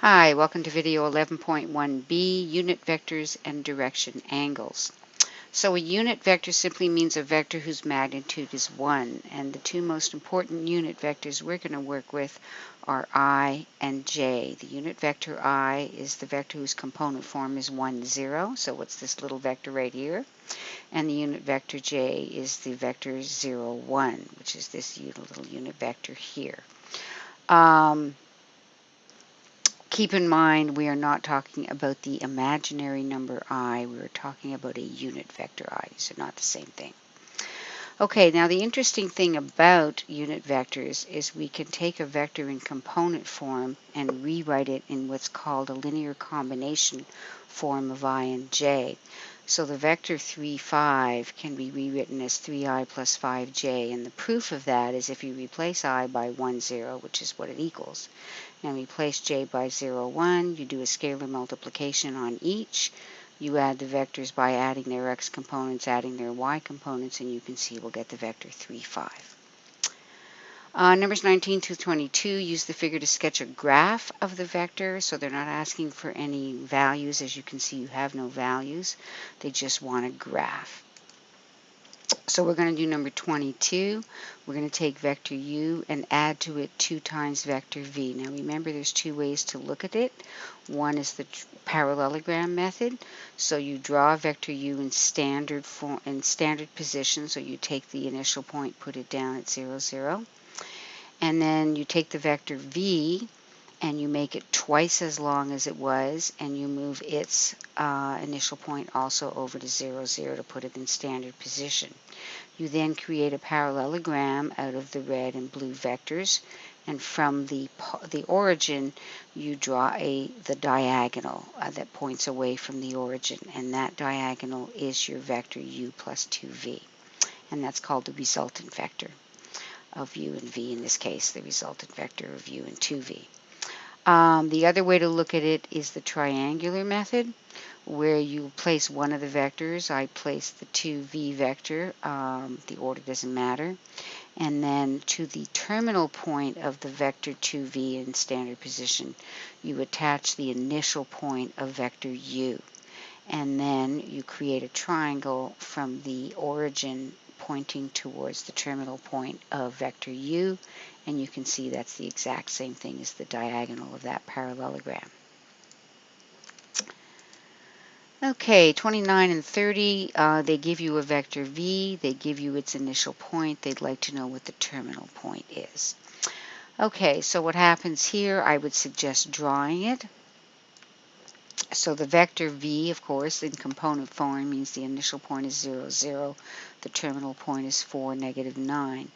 Hi, welcome to video 11.1b, unit vectors and direction angles. So a unit vector simply means a vector whose magnitude is 1, and the two most important unit vectors we're going to work with are I and J. The unit vector I is the vector whose component form is 1, 0, so what's this little vector right here? And the unit vector J is the vector 0, 1, which is this little unit vector here. Keep in mind, we are not talking about the imaginary number I. We are talking about a unit vector I. So not the same thing. Okay, now the interesting thing about unit vectors is we can take a vector in component form and rewrite it in what's called a linear combination form of I and J. So the vector 3, 5 can be rewritten as 3i plus 5j, and the proof of that is if you replace I by 1, 0, which is what it equals, and replace j by 0, 1, you do a scalar multiplication on each. You add the vectors by adding their x components, adding their y components, and you can see we'll get the vector 3, 5. Numbers 19 through 22 use the figure to sketch a graph of the vector, so they're not asking for any values. As you can see, you have no values. They just want a graph. So we're going to do number 22. We're going to take vector u and add to it 2 times vector v. Now remember, there's two ways to look at it. One is the parallelogram method. So you draw vector u in standard position. So you take the initial point, put it down at 0, 0. And then you take the vector v and you make it twice as long as it was, and you move its initial point also over to 0, 0 to put it in standard position. You then create a parallelogram out of the red and blue vectors, and from the origin you draw the diagonal that points away from the origin, and that diagonal is your vector u plus 2v, and that's called the resultant vector of u and v, in this case the resultant vector of u and 2v. The other way to look at it is the triangular method, where you place one of the vectors. I place the 2v vector. The order doesn't matter. And then to the terminal point of the vector 2v in standard position, you attach the initial point of vector u. And then you create a triangle from the origin pointing towards the terminal point of vector u, and you can see that's the exact same thing as the diagonal of that parallelogram. Okay, 29 and 30, they give you a vector v, they give you its initial point, they'd like to know what the terminal point is. Okay, so what happens here, I would suggest drawing it. So the vector v, of course, in component form means the initial point is 0, 0. The terminal point is 4, negative 9.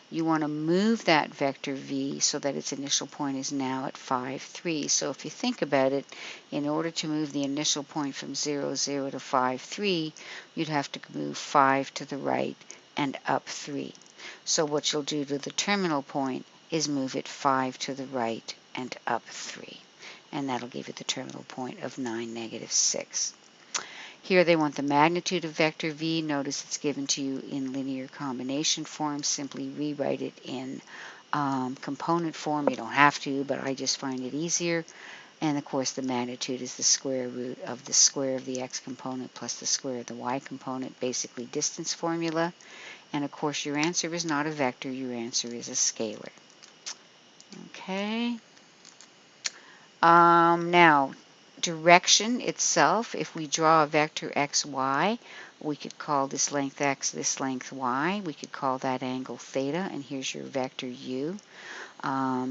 You want to move that vector v so that its initial point is now at 5, 3. So if you think about it, in order to move the initial point from 0, 0 to 5, 3, you'd have to move 5 to the right and up 3. So what you'll do to the terminal point is move it 5 to the right and up 3. And that'll give you the terminal point of 9, negative 6. Here they want the magnitude of vector v. Notice it's given to you in linear combination form. Simply rewrite it in component form. You don't have to, but I just find it easier. And of course the magnitude is the square root of the square of the x component plus the square of the y component, basically distance formula. And of course your answer is not a vector, your answer is a scalar. Okay. Now, direction itself, if we draw a vector xy, we could call this length x, this length y. We could call that angle theta, and here's your vector u.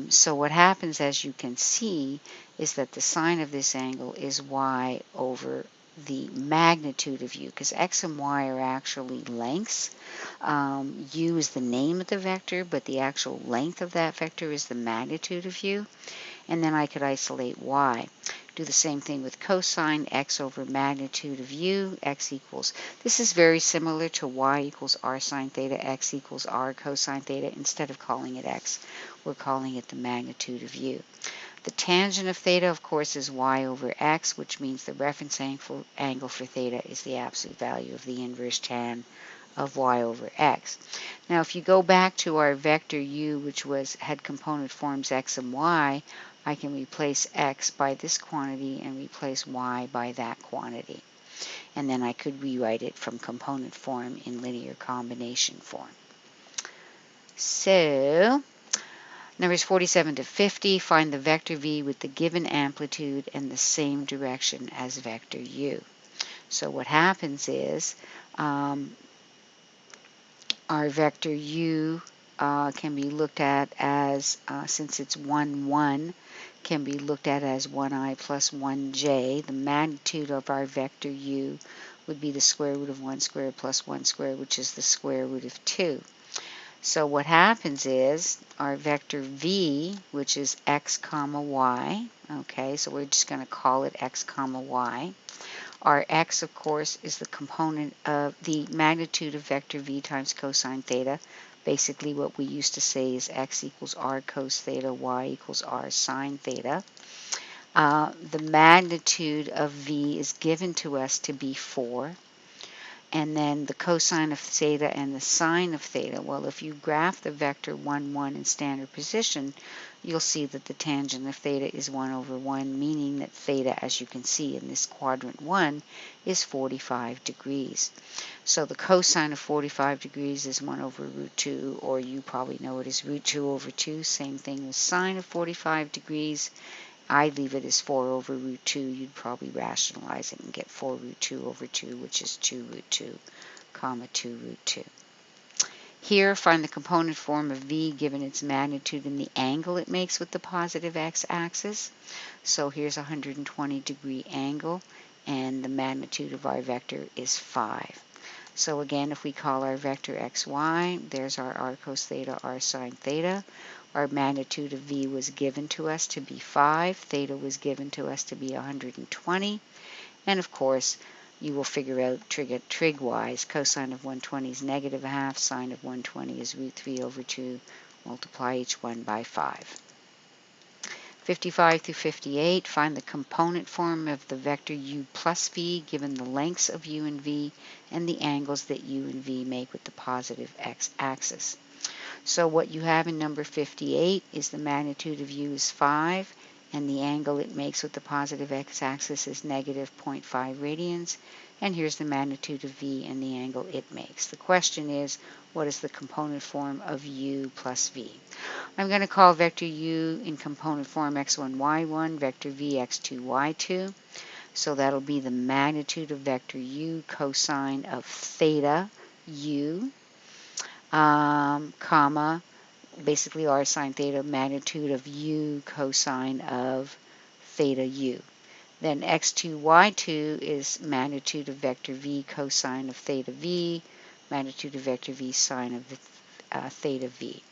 So what happens, as you can see, is that the sine of this angle is y over the magnitude of u, because x and y are actually lengths. U is the name of the vector, but the actual length of that vector is the magnitude of u. And then I could isolate y. Do the same thing with cosine, x over magnitude of u, x equals. This is very similar to y equals r sine theta, x equals r cosine theta. Instead of calling it x, we're calling it the magnitude of u. The tangent of theta, of course, is y over x, which means the reference angle for theta is the absolute value of the inverse tan of y over x. Now, if you go back to our vector u, which had component forms x and y, I can replace x by this quantity and replace y by that quantity. And then I could rewrite it from component form in linear combination form. So, numbers 47 to 50, find the vector v with the given amplitude and the same direction as vector u. So what happens is our vector u can be looked at as, since it's 1, 1, can be looked at as 1i plus 1j. The magnitude of our vector u would be the square root of 1 squared plus 1 squared, which is the square root of 2. So what happens is our vector v, which is x comma y, okay, so we're just going to call it x comma y. Our x, of course, is the component of the magnitude of vector v times cosine theta. Basically, what we used to say is x equals r cos theta, y equals r sine theta. The magnitude of v is given to us to be 4. And then the cosine of theta and the sine of theta. Well, if you graph the vector 1, 1 in standard position, you'll see that the tangent of theta is 1 over 1, meaning that theta, as you can see in this quadrant 1, is 45 degrees. So the cosine of 45 degrees is 1 over root 2, or you probably know it as root 2 over 2. Same thing with sine of 45 degrees. I leave it as 4 over root 2. You'd probably rationalize it and get 4 root 2 over 2, which is 2 root 2, comma 2 root 2. Here, find the component form of v given its magnitude and the angle it makes with the positive x-axis. So here's a 120 degree angle, and the magnitude of our vector is 5. So again, if we call our vector xy, there's our r cos theta, r sine theta. Our magnitude of v was given to us to be 5. Theta was given to us to be 120. And of course, you will figure out trig-wise, cosine of 120 is negative a half, sine of 120 is root 3 over 2. Multiply each one by 5. 55 through 58, find the component form of the vector u plus v given the lengths of u and v and the angles that u and v make with the positive x-axis. So what you have in number 58 is the magnitude of u is 5, and the angle it makes with the positive x-axis is negative 0.5 radians. And here's the magnitude of v and the angle it makes. The question is, what is the component form of u plus v? I'm going to call vector u in component form x1, y1, vector v x2, y2. So that'll be the magnitude of vector u cosine of theta u, comma, basically r sine theta, magnitude of u cosine of theta u. Then x2, y2 is magnitude of vector v cosine of theta v, magnitude of vector v sine of theta v.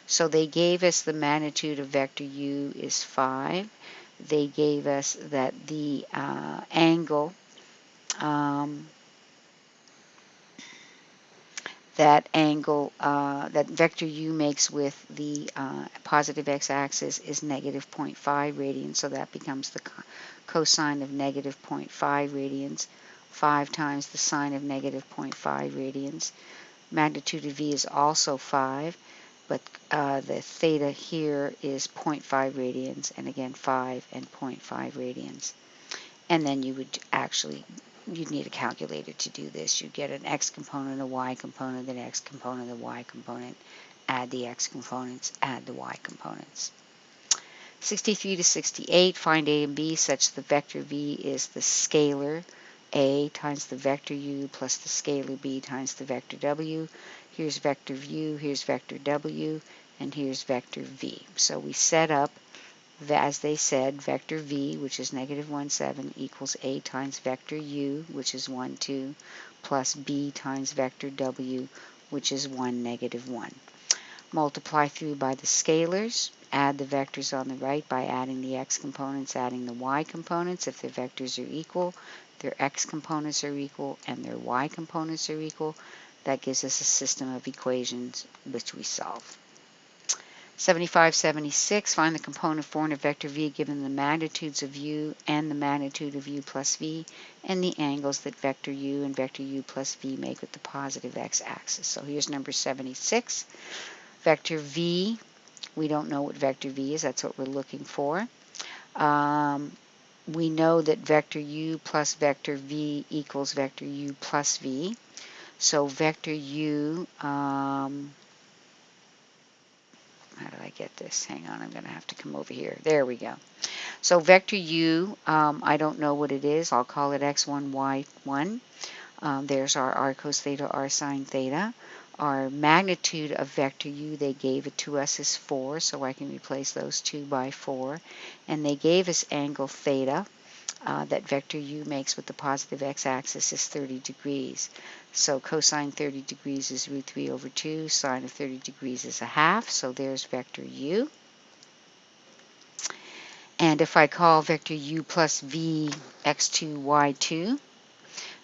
So they gave us the magnitude of vector u is 5. They gave us that the angle that vector u makes with the positive x-axis is negative 0.5 radians, so that becomes the cosine of negative 0.5 radians, 5 times the sine of negative 0.5 radians. Magnitude of v is also 5, but the theta here is 0.5 radians, and again 5 and 0.5 radians. And then you would you'd need a calculator to do this. You'd get an x component, a y component, an x component, a y component, add the x components, add the y components. 63 to 68, find a and b such the vector v is the scalar a times the vector u plus the scalar b times the vector w. Here's vector u, here's vector w, and here's vector v. So we set up, as they said, vector v, which is negative 1, 7, equals a times vector u, which is 1, 2, plus b times vector w, which is 1, negative 1. Multiply through by the scalars. Add the vectors on the right by adding the x components, adding the y components. If the vectors are equal, their x components are equal, and their y components are equal. That gives us a system of equations which we solve. 75, 76, find the component form of vector v given the magnitudes of u and the magnitude of u plus v and the angles that vector u and vector u plus v make with the positive x-axis. So here's number 76. Vector v, we don't know what vector v is, that's what we're looking for. We know that vector u plus vector v equals vector u plus v. So vector u, how did I get this? Hang on, I'm going to have to come over here. There we go. So vector u, I don't know what it is. I'll call it x1, y1. There's our r cos theta, r sine theta. Our magnitude of vector u, they gave it to us as 4, so I can replace those 2 by 4. And they gave us angle theta. That vector u makes with the positive x-axis is 30 degrees. So cosine 30 degrees is root 3 over 2. Sine of 30 degrees is a half. So there's vector u. And if I call vector u plus v x2, y2,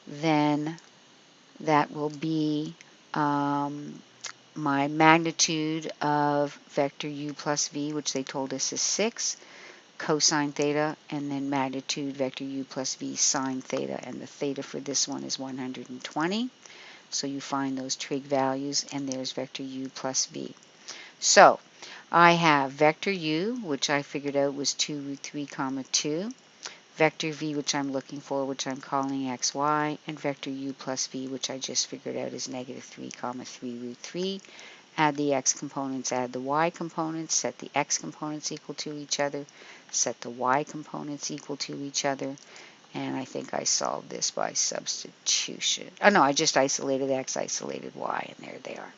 then that will be my magnitude of vector u plus v, which they told us is 6. Cosine theta, and then magnitude vector u plus v sine theta, and the theta for this one is 120. So you find those trig values, and there's vector u plus v. So I have vector u, which I figured out was 2 root 3 comma 2, vector v, which I'm looking for, which I'm calling xy, and vector u plus v, which I just figured out is negative 3 comma 3 root 3. Add the x components, add the y components, set the x components equal to each other, set the y components equal to each other, and I think I solved this by substitution. Oh no, I just isolated x, isolated y, and there they are.